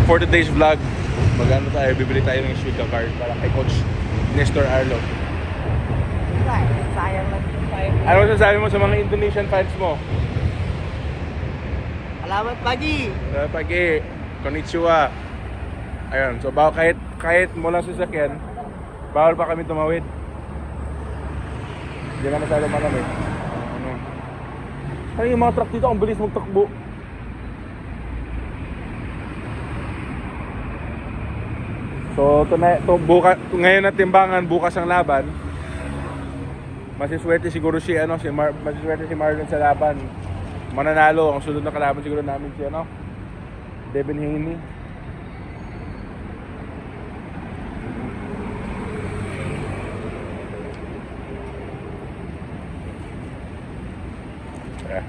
for today's vlog, magano tayo, bibili tayo ng Suica card para kay Coach Nestor Arlo. Sayang lang yung time. Ano sasabi mo sa mga Indonesian fans mo? Salamat pagi! Pagi, konnichiwa. Ayun, so kahit mula sa sasakyan, bawal pa kami tumawid. Hindi na masyado malamig. Ano yung mga truck dito, ang bilis magtakbo. So, ngayon na timbangan, bukas ang laban. Masiswerte siguro masiswerte si Marlon sa laban. Mananalo, ang sunod na kalaban siguro namin si Devin Haney. Yeah.